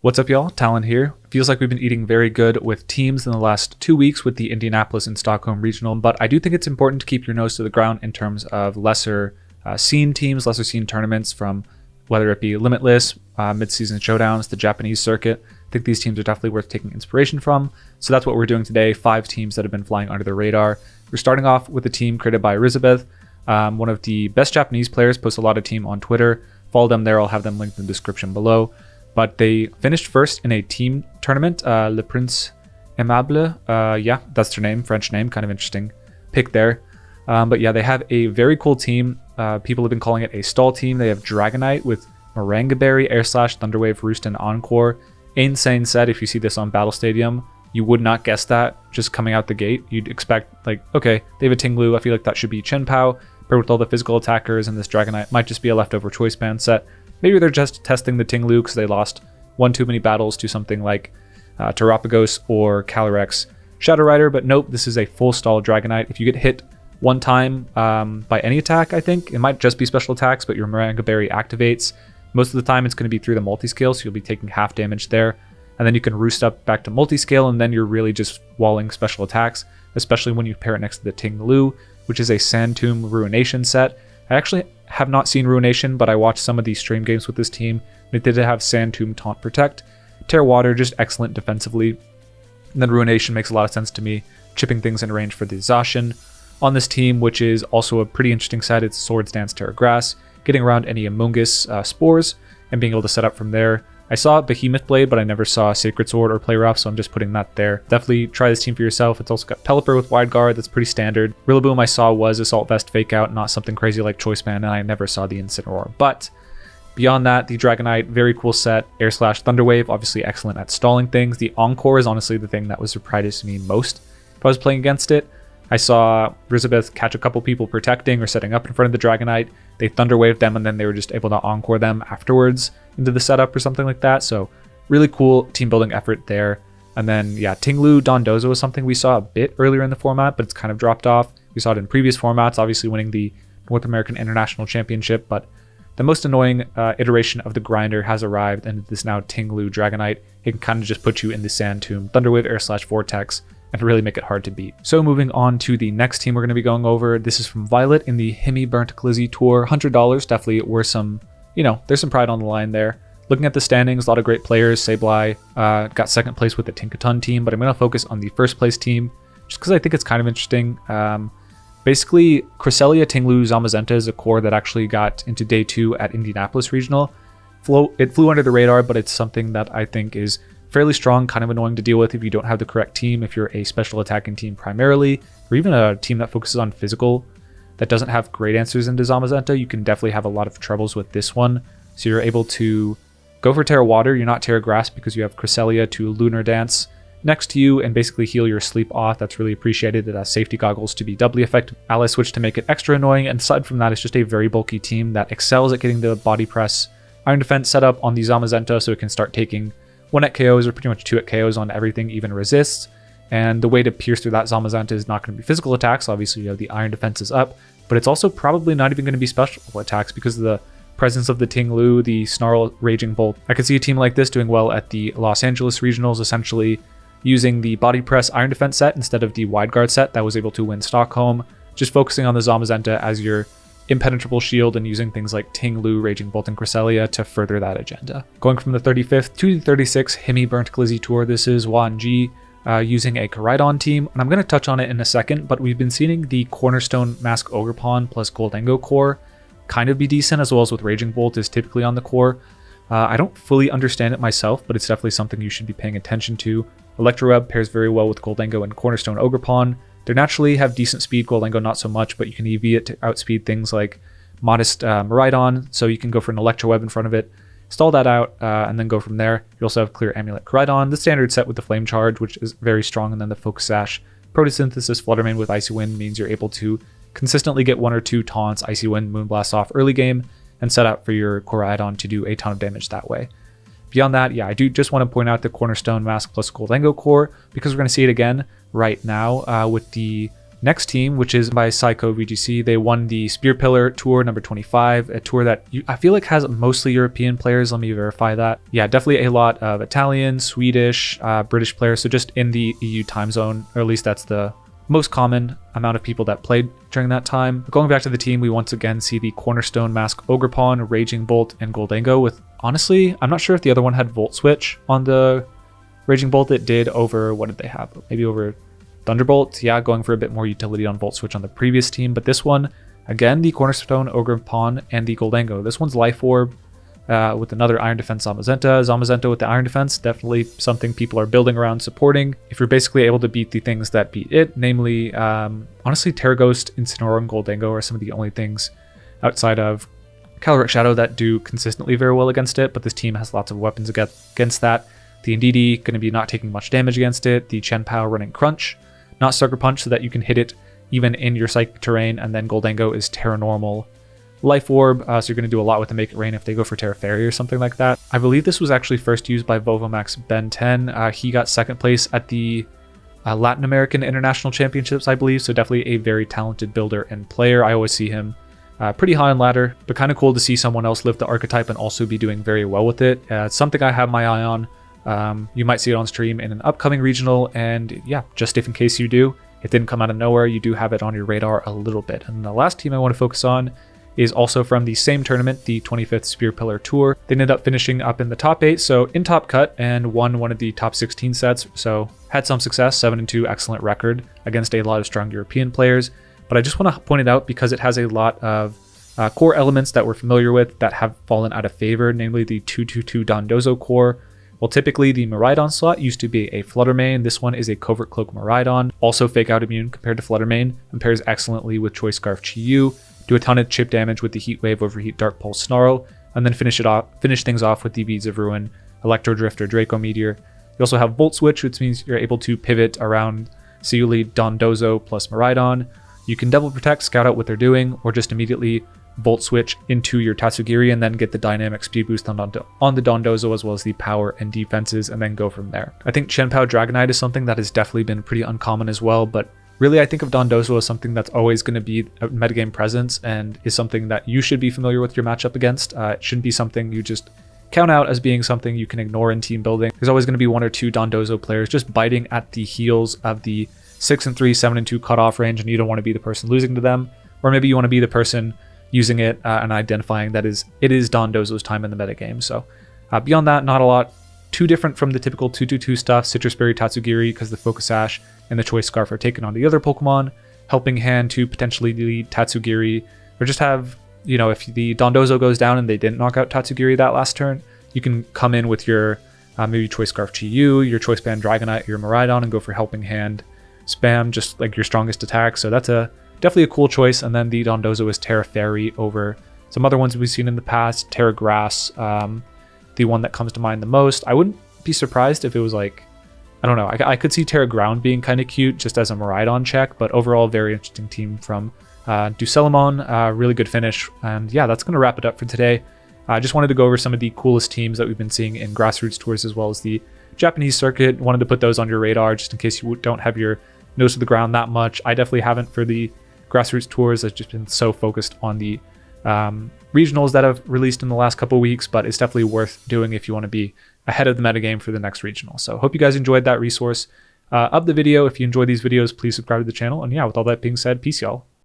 What's up, y'all? Talon here. Feels like we've been eating very good with teams in the last 2 weeks with the Indianapolis and Stockholm regional, but I do think it's important to keep your nose to the ground in terms of lesser seen teams, lesser seen tournaments from whether it be Limitless, mid-season showdowns, the Japanese circuit. I think these teams are definitely worth taking inspiration from. So that's what we're doing today. 5 teams that have been flying under the radar. We're starting off with a team created by Elizabeth, one of the best Japanese players, posts a lot of team on Twitter. Follow them there. I'll have them linked in the description below. But they finished first in a team tournament, Le Prince Aimable. Yeah, that's their name, French name, kind of interesting pick there. But yeah, they have a very cool team. People have been calling it a stall team. They have Dragonite with Morangaberry, Air Slash, Thunderwave, Roost, and Encore. Insane set. If you see this on Battle Stadium, you would not guess that just coming out the gate. You'd expect, like, okay, they have a Ting-Lu. I feel like that should be Chen-Pao. Paired with all the physical attackers, and this Dragonite might just be a leftover choice band set. Maybe they're just testing the Ting-Lu because they lost one too many battles to something like Terapagos or Calyrex Shadow Rider, but nope, this is a full stall Dragonite. If you get hit one time by any attack, I think, it might just be special attacks, but your Morangaberry activates. Most of the time it's going to be through the multi-scale, so you'll be taking half damage there. And then you can roost up back to multi-scale, and then you're really just walling special attacks, especially when you pair it next to the Ting-Lu, which is a Sand Tomb Ruination set. I actually have not seen Ruination, but I watched some of these stream games with this team. They did have Sand Tomb Taunt Protect. Tear Water, just excellent defensively. And then Ruination makes a lot of sense to me, chipping things in range for the Zacian. On this team, which is also a pretty interesting set, it's Swords Dance Terra Grass, getting around any Amoonguss spores, and being able to set up from there. I saw Behemoth Blade, but I never saw Sacred Sword or Play Rough, so I'm just putting that there. Definitely try this team for yourself. It's also got Pelipper with Wide Guard, that's pretty standard. Rillaboom I saw was Assault Vest Fake Out, not something crazy like Choice Band, and I never saw the Incineroar. But beyond that, the Dragonite, very cool set. Air Slash Thunderwave, obviously excellent at stalling things. The Encore is honestly the thing that was surprised me most if I was playing against it. I saw Elizabeth catch a couple people protecting or setting up in front of the Dragonite. They Thunderwaved them, and then they were just able to Encore them afterwards into the setup or something like that. So really cool team building effort there. And then, yeah, Ting-Lu Dondozo is something we saw a bit earlier in the format, but it's kind of dropped off. We saw it in previous formats, obviously winning the North American International Championship, but the most annoying iteration of the grinder has arrived, and this now Ting-Lu Dragonite. It can kind of just put you in the Sand Tomb, Thunderwave, Air Slash Vortex, and really make it hard to beat. So moving on to the next team we're going to be going over. This is from Violet in the Himi Burnt Glizzy Tour. $100, definitely worth some, there's some pride on the line there. Looking at the standings, a lot of great players. Sableye got second place with the Tinkaton team, but I'm going to focus on the first place team just because I think it's kind of interesting. Basically, Cresselia, Ting-Lu, Zamazenta is a core that actually got into day 2 at Indianapolis Regional. It flew under the radar, but it's something that I think is fairly strong, kind of annoying to deal with if you don't have the correct team, if you're a special attacking team primarily, or even a team that focuses on physical that doesn't have great answers into Zamazenta. You can definitely have a lot of troubles with this one. So you're able to go for Terra Water, you're not Terra Grass because you have Cresselia to Lunar Dance next to you and basically heal your sleep off. That's really appreciated. It has safety goggles to be doubly effective. Ally Switch to make it extra annoying, and aside from that, it's just a very bulky team that excels at getting the body press Iron Defense set up on the Zamazenta so it can start taking 1-hit KOs or pretty much 2-hit KOs on everything, even resists. And the way to pierce through that Zamazenta is not going to be physical attacks. Obviously, you have the Iron Defenses up, but it's also probably not even going to be special attacks because of the presence of the Ting-Lu, the Snarl, Raging Bolt. I could see a team like this doing well at the Los Angeles Regionals, essentially using the Body Press Iron Defense set instead of the Wide Guard set that was able to win Stockholm, just focusing on the Zamazenta as your impenetrable shield and using things like Ting-Lu, Raging Bolt, and Cresselia to further that agenda. Going from the 35th to the 36th Himi Burnt Glizzy Tour, this is Wan Ji using a Miraidon team, and I'm going to touch on it in a second, but we've been seeing the Cornerstone Mask Ogerpon plus Goldango core kind of be decent, as well as with Raging Bolt is typically on the core. I don't fully understand it myself, but it's definitely something you should be paying attention to. Electroweb pairs very well with Goldango and Cornerstone Ogerpon. They naturally have decent speed, Goldango not so much, but you can EV it to outspeed things like Modest Miraidon, so you can go for an Electroweb in front of it, stall that out, and then go from there. You also have Clear Amulet Miraidon, the standard set with the Flame Charge, which is very strong, and then the Focus Sash. Photosynthesis Fluttermane with Icy Wind means you're able to consistently get 1 or 2 taunts, Icy Wind, Moonblast off early game, and set up for your Miraidon to do a ton of damage that way. Beyond that, yeah, I do just want to point out the Cornerstone Mask plus Goldango core, because we're going to see it again right now with the next team, which is by Psycho VGC. They won the Spear Pillar Tour number 25, a tour that I feel like has mostly European players. Let me verify that. Yeah, definitely a lot of Italian, Swedish, British players. So just in the EU time zone, or at least that's the most common amount of people that played during that time. Going back to the team, we once again see the Cornerstone Mask Ogerpon, Raging Bolt, and Goldango with, honestly, I'm not sure if the other one had Volt Switch on the Raging Bolt. It did over, what did they have? Maybe over Thunderbolt. Yeah, going for a bit more utility on Volt Switch on the previous team. But this one, again, the Cornerstone Ogerpon and the Goldango. This one's Life Orb with another Iron Defense Zamazenta. Zamazenta with the Iron Defense, definitely something people are building around supporting. If you're basically able to beat the things that beat it, namely, honestly, Terraghost, Incineroar, and Goldango are some of the only things outside of Calyrex Shadow that do consistently very well against it, but this team has lots of weapons against that. The Indeedee going to be not taking much damage against it. The Chien-Pao running Crunch, not Sucker Punch, so that you can hit it even in your Psychic terrain, and then Goldango is Terra Normal. Life Orb, so you're going to do a lot with the Make It Rain if they go for Terra Fairy or something like that. I believe this was actually first used by Vovomax Ben 10. He got second place at the Latin American International Championships, I believe, so definitely a very talented builder and player. I always see him pretty high on ladder, but kind of cool to see someone else lift the archetype and also be doing very well with it. It's something I have my eye on. You might see it on stream in an upcoming regional, and yeah, just if in case you do, it didn't come out of nowhere, you do have it on your radar a little bit. And the last team I want to focus on is also from the same tournament, the 25th Spear Pillar Tour. They ended up finishing up in the top 8, so in top cut, and won one of the top 16 sets, so had some success, 7-2, excellent record against a lot of strong European players. But I just want to point it out because it has a lot of core elements that we're familiar with that have fallen out of favor, namely the 2-2-2 Dondozo core. Well, typically the Miraidon slot used to be a Flutter Mane. This one is a Covert Cloak Miraidon, also Fake Out immune compared to Flutter Mane, and pairs excellently with Choice Scarf Chi-Yu. Do a ton of chip damage with the Heat Wave, Overheat, Dark Pulse, Snarl, and then finish things off with the Beads of Ruin, Electro Drift, or Draco Meteor. You also have Volt Switch, which means you're able to pivot around Seuli, Dondozo plus Miraidon. You can double protect, scout out what they're doing, or just immediately Volt Switch into your Tatsugiri and then get the dynamic speed boost on the Dondozo as well as the power and defenses, and then go from there. I think Chien-Pao Dragonite is something that has definitely been pretty uncommon as well, but really, I think of Dondozo as something that's always going to be a metagame presence and is something that you should be familiar with your matchup against. It shouldn't be something you just count out as being something you can ignore in team building. There's always going to be one or two Dondozo players just biting at the heels of the 6-3, 7-2 cutoff range, and you don't want to be the person losing to them. Or maybe you want to be the person using it and identifying that it is Dondozo's time in the metagame. So beyond that, not a lot too different from the typical 2-2-2 stuff. Citrus Berry, Tatsugiri, because the Focus Sash and the Choice Scarf are taken on the other Pokemon. Helping Hand to potentially delete Tatsugiri, or just have, you know, if the Dondozo goes down and they didn't knock out Tatsugiri that last turn, you can come in with your maybe Choice Scarf Chi-Yu, your Choice Band Dragonite, your Miraidon, and go for Helping Hand spam, just like your strongest attack. So that's definitely a cool choice. And then the Dondozo is Terra Fairy over some other ones we've seen in the past. Terra Grass, the one that comes to mind the most. I wouldn't be surprised if it was like, I don't know, I could see Terra Ground being kind of cute just as a Miraidon check, but overall, very interesting team from Ducelamon. Really good finish. And yeah, that's going to wrap it up for today. I just wanted to go over some of the coolest teams that we've been seeing in grassroots tours as well as the Japanese circuit. Wanted to put those on your radar just in case you don't have your nose to the ground that much. I definitely haven't for the grassroots tours. I've just been so focused on the regionals that have released in the last couple of weeks, but it's definitely worth doing if you want to be ahead of the metagame for the next regional. So hope you guys enjoyed that resource of the video. If you enjoy these videos, please subscribe to the channel. And yeah, with all that being said, peace y'all.